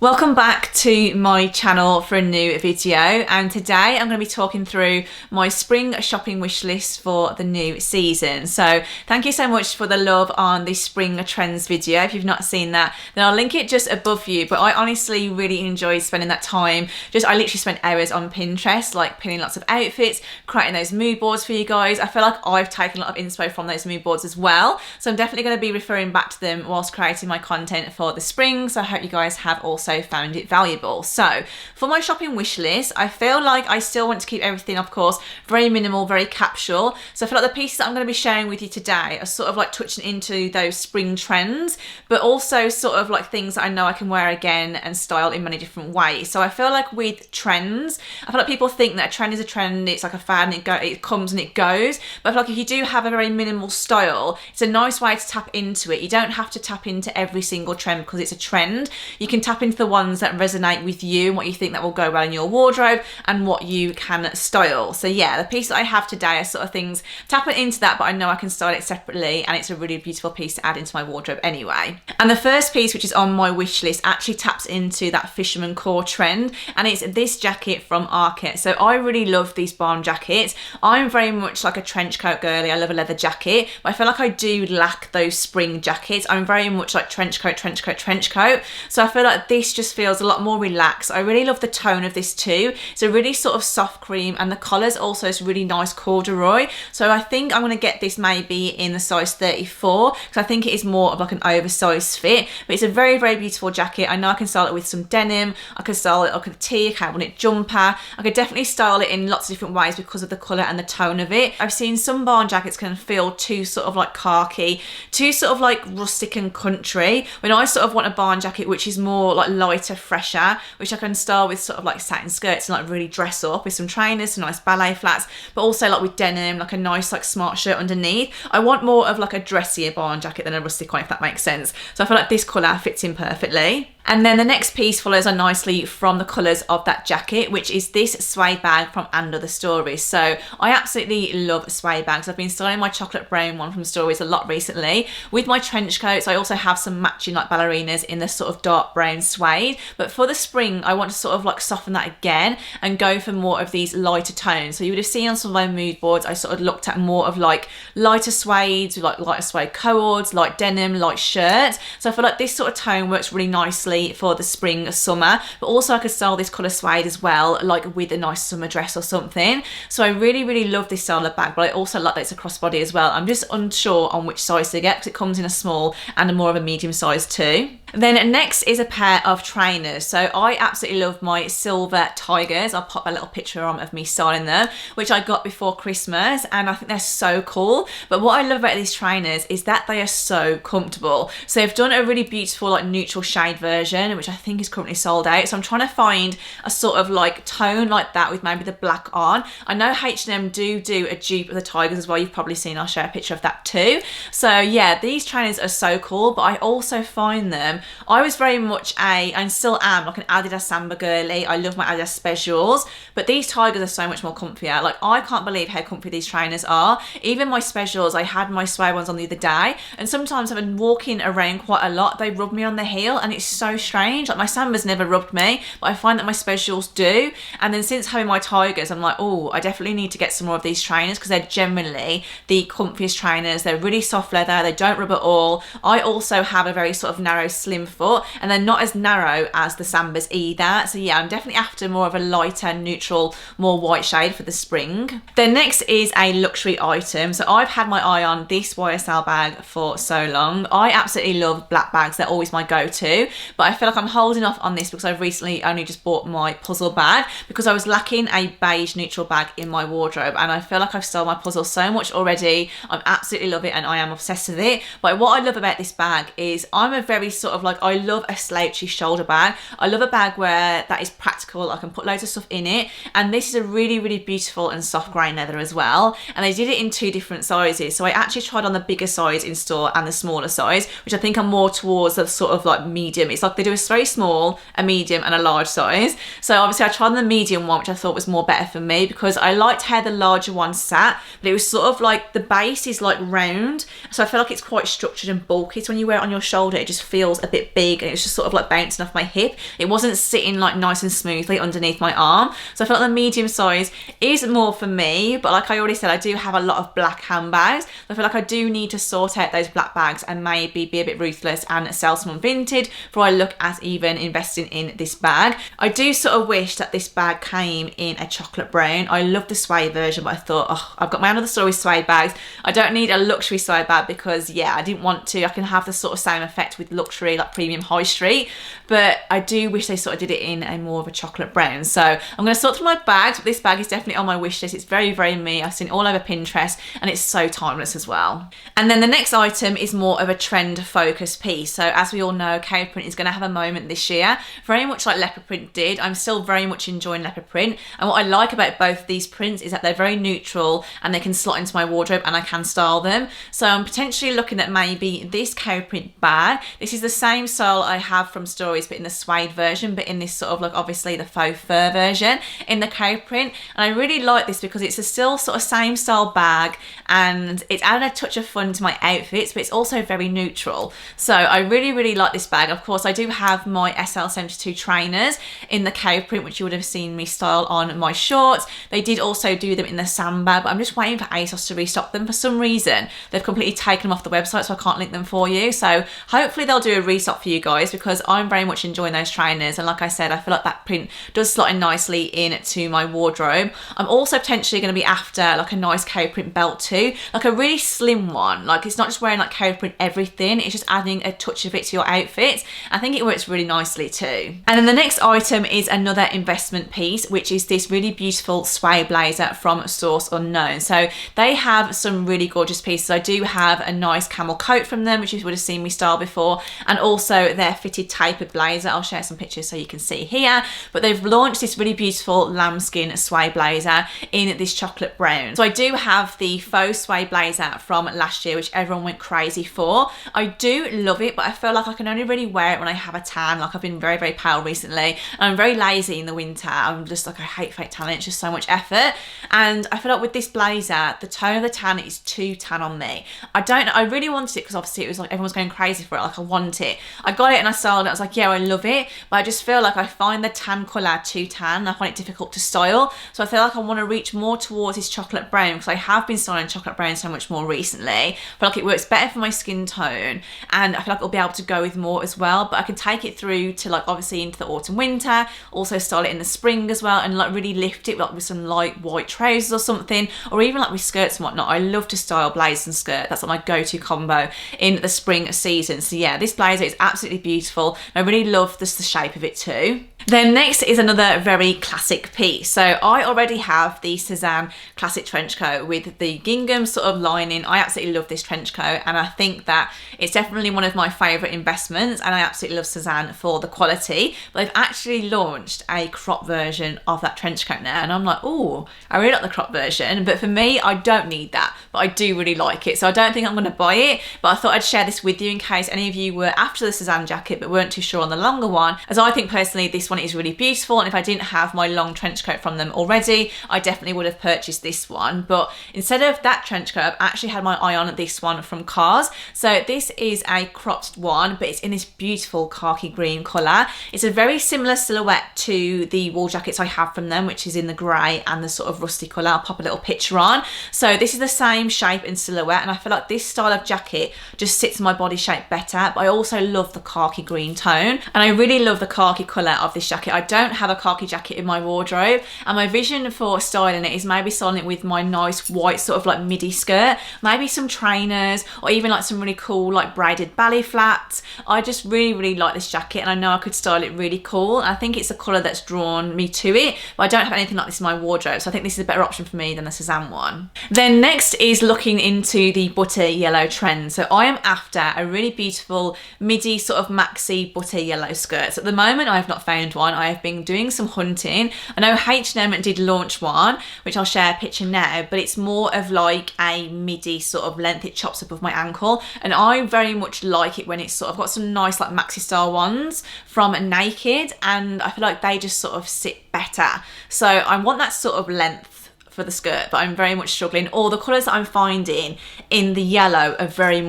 Welcome back to my channel for a new video, and today I'm going to be talking through my spring shopping wish list for the new season. So thank you so much for the love on the spring trends video. If you've not seen that, then I'll link it just above you. But I honestly really enjoyed spending that time. I literally spent hours on Pinterest, like pinning lots of outfits, creating those mood boards for you guys. I feel like I've taken a lot of inspo from those mood boards as well. So I'm definitely going to be referring back to them whilst creating my content for the spring. So I hope you guys have also found it valuable. So for my shopping wish list, I feel like I still want to keep everything, of course, very minimal, very capsule. So I feel like the pieces that I'm going to be sharing with you today are sort of like touching into those spring trends, but also sort of like things that I know I can wear again and style in many different ways. So I feel like with trends, I feel like people think that a trend is a trend, it's like a fad and it comes and it goes. But I feel like if you do have a very minimal style, it's a nice way to tap into it. You don't have to tap into every single trend because it's a trend. You can tap into the ones that resonate with you and what you think that will go well in your wardrobe and what you can style. So yeah, the piece that I have today are sort of things tapping into that, but I know I can style it separately, and it's a really beautiful piece to add into my wardrobe anyway. And the first piece, which is on my wish list, actually taps into that fisherman core trend, and it's this jacket from Arket. So I really love these barn jackets. I'm very much like a trench coat girly. I love a leather jacket, but I feel like I do lack those spring jackets. I'm very much like trench coat, trench coat, trench coat. So I feel like this just feels a lot more relaxed. I really love the tone of this too. It's a really sort of soft cream, and the colours also is really nice corduroy. So I think I'm going to get this maybe in the size 34 because I think it is more of like an oversized fit, but it's a very, very beautiful jacket. I know I can style it with some denim, I can style it like a tee, a cable knit jumper. I could definitely style it in lots of different ways because of the colour and the tone of it. I've seen some barn jackets can feel too sort of like khaki, too sort of like rustic and country, when I sort of want a barn jacket which is more like lighter, fresher, which I can style with sort of like satin skirts and like really dress up with some trainers, some nice ballet flats, but also like with denim, like a nice like smart shirt underneath. I want more of like a dressier barn jacket than a rustic one, if that makes sense. So I feel like this colour fits in perfectly. And then the next piece follows on nicely from the colours of that jacket, which is this suede bag from And Other Stories. So I absolutely love suede bags. I've been styling my chocolate brown one from Stories a lot recently. With my trench coats, I also have some matching like ballerinas in the sort of dark brown suede. But for the spring, I want to sort of like soften that again and go for more of these lighter tones. So you would have seen on some of my mood boards, I sort of looked at more of like lighter suede, like lighter suede cords, light denim, light shirts. So I feel like this sort of tone works really nicely for the spring, summer, but also I could style this colour suede as well, like with a nice summer dress or something. So I really, really love this style of bag, but I also like that it's a crossbody as well. I'm just unsure on which size to get because it comes in a small and a more of a medium size too. Then next is a pair of trainers. So I absolutely love my silver Tigers. I'll pop a little picture on of me styling them, which I got before Christmas, and I think they're so cool. But what I love about these trainers is that they are so comfortable. So they've done a really beautiful like neutral shade version, which I think is currently sold out. So I'm trying to find a sort of like tone like that with maybe the black on. I know H&M do a dupe of the Tigers as well. You've probably seen, I'll share a picture of that too. So yeah, these trainers are so cool, but I also find them, I was very much and still am, like an Adidas Samba girly. I love my Adidas specials, but these Tigers are so much more comfier. Like I can't believe how comfy these trainers are. Even my specials, I had my suede ones on the other day, and sometimes I've been walking around quite a lot, they rub me on the heel, and it's so strange. Like my Sambas never rubbed me, but I find that my specials do. And then since having my Tigers, I'm like, oh, I definitely need to get some more of these trainers because they're generally the comfiest trainers. They're really soft leather, they don't rub at all. I also have a very sort of narrow, slim foot, and they're not as narrow as the Sambas either. So yeah, I'm definitely after more of a lighter, neutral, more white shade for the spring. Then next is a luxury item. So I've had my eye on this YSL bag for so long. I absolutely love black bags. They're always my go-to, but I feel like I'm holding off on this because I've recently only just bought my puzzle bag because I was lacking a beige neutral bag in my wardrobe, and I feel like I've styled my puzzle so much already. I absolutely love it and I am obsessed with it. But what I love about this bag is I'm a very sort of like, I love a slouchy shoulder bag. I love a bag where that is practical. I can put loads of stuff in it, and this is a really, really beautiful and soft grain leather as well. And they did it in 2 different sizes. So I actually tried on the bigger size in store and the smaller size, which I think I'm more towards the sort of like medium. It's like they do a very small, a medium and a large size. So obviously I tried on the medium one, which I thought was more better for me because I liked how the larger one sat, but it was sort of like the base is like round. So I feel like it's quite structured and bulky. So when you wear it on your shoulder, it just feels a bit big and it was just sort of like bouncing off my hip. It wasn't sitting like nice and smoothly underneath my arm. So I felt like the medium size is more for me, but like I already said, I do have a lot of black handbags. I feel like I do need to sort out those black bags and maybe be a bit ruthless and sell some on Vinted before I look at even investing in this bag. I do sort of wish that this bag came in a chocolate brown. I love the Suede version, but I thought, oh, I've got my own other story Suede bags. I don't need a luxury Suede bag because yeah, I didn't want to. I can have the sort of same effect with luxury, like premium high street, but I do wish they sort of did it in a more of a chocolate brown. So I'm going to sort through my bags, but this bag is definitely on my wish list. It's very, very me. I've seen it all over Pinterest and it's so timeless as well. And then the next item is more of a trend focused piece. So as we all know, cave print is going to have a moment this year, very much like leopard print did. I'm still very much enjoying leopard print, and what I like about both these prints is that they're very neutral and they can slot into my wardrobe and I can style them. So I'm potentially looking at maybe this cow print bag. This is the same style I have from Stories, but in the Suede version, but in this sort of like obviously the faux fur version in the cow print. And I really like this because it's a still sort of same style bag and it's added a touch of fun to my outfits, but it's also very neutral. So I really, really like this bag. Of course, I do have my SL72 trainers in the cow print, which you would have seen me style on my shorts. They did also do them in the sandbag, but I'm just waiting for ASOS to restock them. For some reason, they've completely taken them off the website, so I can't link them for you. So hopefully they'll do a restock for you guys because I'm very much enjoying those trainers. And like I said, I feel like that print does slot in nicely into my wardrobe. I'm also potentially going to be after like a nice cow print belt too, like a really slim one. Like it's not just wearing like cow print everything, it's just adding a touch of it to your outfit. I think it works really nicely too. And then the next item is another investment piece, which is this really beautiful suede blazer from Source Unknown. So they have some really gorgeous pieces. I do have a nice camel coat from them, which you would have seen me style before, and also their fitted tapered blazer. I'll share some pictures so you can see here, but they've launched this really beautiful lambskin suede blazer in this chocolate brown. So I do have the faux suede blazer from last year, which everyone went crazy for. I do love it, but I feel like I can only really wear it when I have a tan. Like I've been very, very pale recently and I'm very lazy in the winter. I'm just like, I hate fake tanning. It's just so much effort. And I feel like with this blazer, the tone of the tan is too tan on me. I really wanted it because obviously it was like everyone was going crazy for it. Like I want it. I got it and I styled it. I was like, yeah, I love it. But I just feel like I find the tan colour too tan. I find it difficult to style. So I feel like I want to reach more towards this chocolate brown because I have been styling chocolate brown so much more recently. I feel like it works better for my skin tone and I feel like I'll be able to go with more as well. But I can take it through to like obviously into the autumn winter, also style it in the spring as well, and like really lift it like with some light white trousers or something, or even like with skirts and whatnot. I love to style blazers and skirt. That's like my go-to combo in the spring season. So yeah, this blazer is absolutely beautiful. I really love the shape of it too. Then next is another very classic piece. So I already have the Cezanne classic trench coat with the gingham sort of lining. I absolutely love this trench coat and I think that it's definitely one of my favourite investments, and I absolutely love Cezanne for the quality. But they've actually launched a crop version of that trench coat now and I'm like, oh, I really like the crop version, but for me I don't need that, but I do really like it. So I don't think I'm going to buy it, but I thought I'd share this with you in case any of you were after the Cezanne jacket but weren't too sure on the longer one, as I think personally this one is really beautiful, and if I didn't have my long trench coat from them already, I definitely would have purchased this one. But instead of that trench coat, I've actually had my eye on this one from Cars. So this is a cropped one, but it's in this beautiful khaki green colour. It's a very similar silhouette to the wool jackets I have from them, which is in the grey and the sort of rusty colour. I'll pop a little picture on. So this is the same shape and silhouette, and I feel like this style of jacket just sits my body shape better, but I also love the khaki green tone, and I really love the khaki colour of this jacket. I don't have a khaki jacket in my wardrobe, and my vision for styling it is maybe styling it with my nice white sort of like midi skirt, maybe some trainers, or even like some really cool like braided ballet flats. I just really, really like this jacket and I know I could style it really cool. I think it's a colour that's drawn me to it, but I don't have anything like this in my wardrobe, so I think this is a better option for me than the Cezanne one. Then next is looking into the butter yellow trend. So I am after a really beautiful midi sort of maxi butter yellow skirt. So at the moment I have not found one. I have been doing some hunting. I know H&M did launch one, which I'll share a picture now, but it's more of like a midi sort of length. It chops above my ankle, and I very much like it when it's sort of got some nice like maxi style ones from Naked, and I feel like they just sort of sit better. So I want that sort of length for the skirt, but I'm very much struggling. All the colours that I'm finding in the yellow are very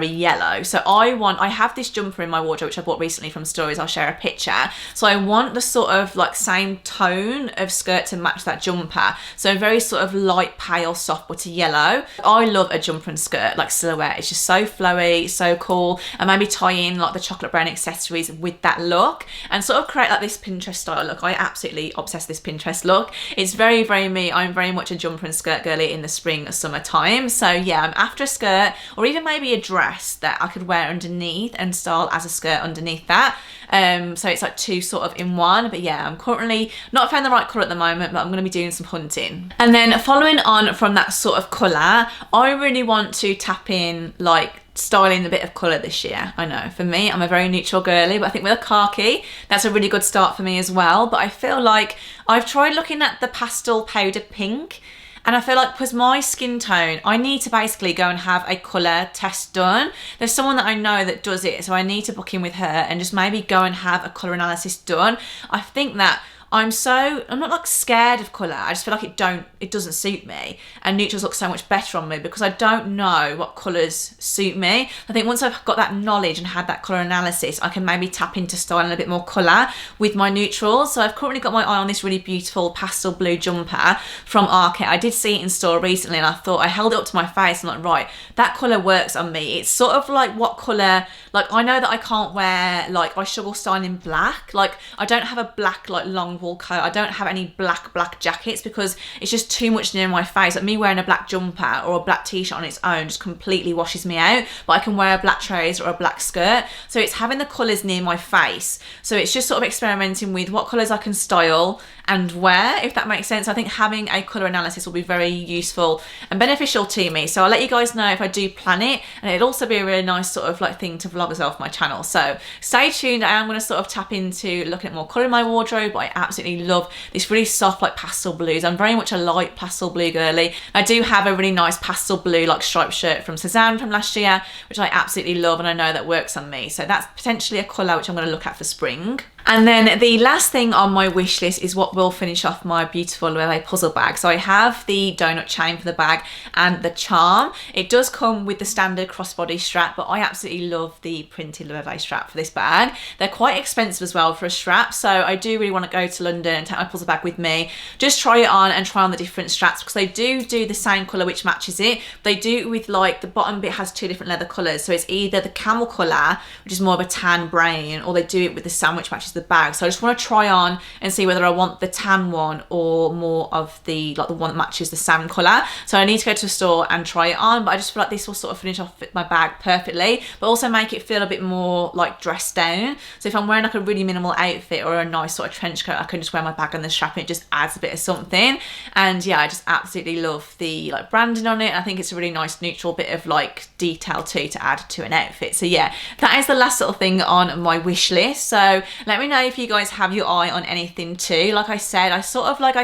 yellow. So I have this jumper in my wardrobe, which I bought recently from Stories. I'll share a picture. So I want the sort of like same tone of skirt to match that jumper. So a very sort of light, pale, soft butter yellow. I love a jumper and skirt like silhouette. It's just so flowy, so cool. And maybe tie in like the chocolate brown accessories with that look and sort of create like this Pinterest style look. I absolutely obsess this Pinterest look. It's very me. I'm very much a jumper and skirt girly in the spring, summertime. So yeah, I'm after a skirt or even maybe a dress that I could wear underneath and style as a skirt underneath that. So it's like two sort of in one. But yeah, I'm currently not found the right colour at the moment, but I'm going to be doing some hunting. And then following on from that sort of colour, I really want to tap in like styling a bit of colour this year. I know for me, I'm a very neutral girly, but I think with a khaki, that's a really good start for me as well. But I feel like I've tried looking at the pastel powder pink, and I feel like because my skin tone, I need to basically go and have a colour test done. There's someone that I know that does it, so I need to book in with her and just maybe go and have a colour analysis done. I think that I'm not like scared of colour. I just feel like it doesn't suit me. And neutrals look so much better on me because I don't know what colours suit me. I think once I've got that knowledge and had that colour analysis, I can maybe tap into styling a bit more colour with my neutrals. So I've currently got my eye on this really beautiful pastel blue jumper from Arket. I did see it in store recently and I thought, I held it up to my face and I'm like, right, that colour works on me. It's sort of like what colour, like I know that I can't wear, like I struggle styling in black. Like I don't have a black like long wool coat. I don't have any black jackets because it's just too much near my face. Like me wearing a black jumper or a black t-shirt on its own just completely washes me out, but I can wear a black trouser or a black skirt. So it's having the colours near my face. So it's just sort of experimenting with what colours I can style and wear, if that makes sense. I think having a colour analysis will be very useful and beneficial to me. So I'll let you guys know if I do plan it, and it'll also be a really nice sort of like thing to vlog as well for my channel. So stay tuned. I am going to sort of tap into looking at more colour in my wardrobe, but I absolutely love this really soft like pastel blues. I'm very much a light pastel blue girly. I do have a really nice pastel blue like striped shirt from Suzanne from last year, which I absolutely love and I know that works on me. So that's potentially a colour which I'm going to look at for spring. And then the last thing on my wish list is what will finish off my beautiful Loewe puzzle bag. So I have the donut chain for the bag and the charm. It does come with the standard crossbody strap, but I absolutely love the printed Loewe strap for this bag. They're quite expensive as well for a strap, so I do really want to go to London and take my puzzle bag with me, just try it on and try on the different straps, because they do the same colour which matches it. They do it with like the bottom bit has two different leather colours, so it's either the camel colour, which is more of a tan brain, or they do it with the sand which matches the bag. So I just want to try on and see whether I want the tan one or more of the like the one that matches the sand colour. So I need to go to a store and try it on, but I just feel like this will sort of finish off my bag perfectly, but also make it feel a bit more like dressed down. So if I'm wearing like a really minimal outfit or a nice sort of trench coat, I can just wear my bag and the strap and it just adds a bit of something. And yeah, I just absolutely love the like branding on it. I think it's a really nice neutral bit of like detail too to add to an outfit. So yeah, that is the last little thing on my wish list. So let me know if you guys have your eye on anything too. Like I said, I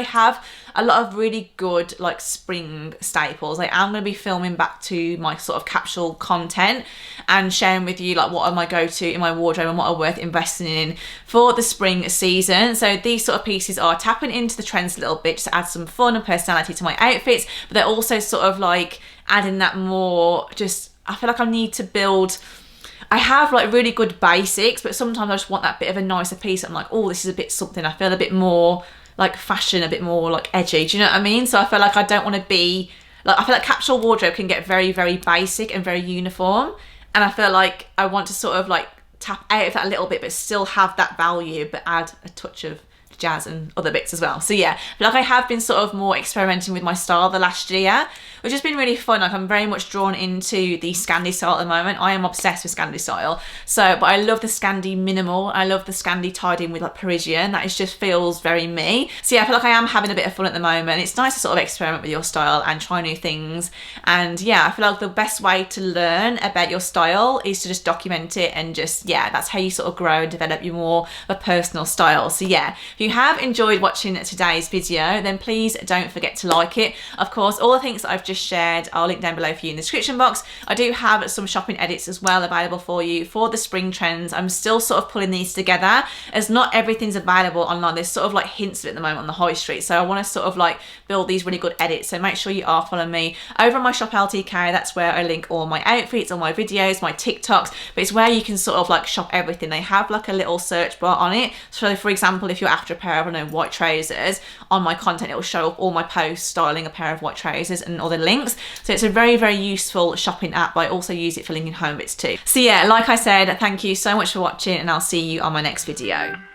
have a lot of really good like spring staples. I am going to be filming back to my sort of capsule content and sharing with you like what are my go-to in my wardrobe and what are worth investing in for the spring season. So these sort of pieces are tapping into the trends a little bit just to add some fun and personality to my outfits, but they're also sort of like adding that more, just I feel like I need to build. I have like really good basics, but sometimes I just want that bit of a nicer piece. I'm like, oh, this is a bit something. I feel a bit more like fashion, a bit more like edgy. Do you know what I mean? So I feel like I don't want to be like, I feel like capsule wardrobe can get very, very basic and very uniform. And I feel like I want to sort of like tap out of that a little bit, but still have that value, but add a touch of jazz and other bits as well. So yeah, I feel like I have been sort of more experimenting with my style the last year, which has been really fun. Like I'm very much drawn into the Scandi style at the moment. I am obsessed with Scandi style. So, but I love the Scandi minimal. I love the Scandi tied in with like Parisian. That is just feels very me. So yeah, I feel like I am having a bit of fun at the moment. It's nice to sort of experiment with your style and try new things. And yeah, I feel like the best way to learn about your style is to just document it and just, yeah, that's how you sort of grow and develop your more of a personal style. So yeah, if you have enjoyed watching today's video, then please don't forget to like it. Of course, all the things that I've just shared, I'll link down below for you in the description box. I do have some shopping edits as well available for you for the spring trends. I'm still sort of pulling these together, as not everything's available online. There's sort of like hints of it at the moment on the high street, so I want to sort of like build these really good edits. So make sure you are following me over on my shop LTK. That's where I link all my outfits, all my videos, my TikToks, but it's where you can sort of like shop everything. They have like a little search bar on it, so for example, if you're after a pair of, I don't know, white trousers, on my content it will show up all my posts styling a pair of white trousers and all the links. So it's a very, very useful shopping app, but I also use it for linking home bits too. So yeah, like I said, thank you so much for watching, and I'll see you on my next video.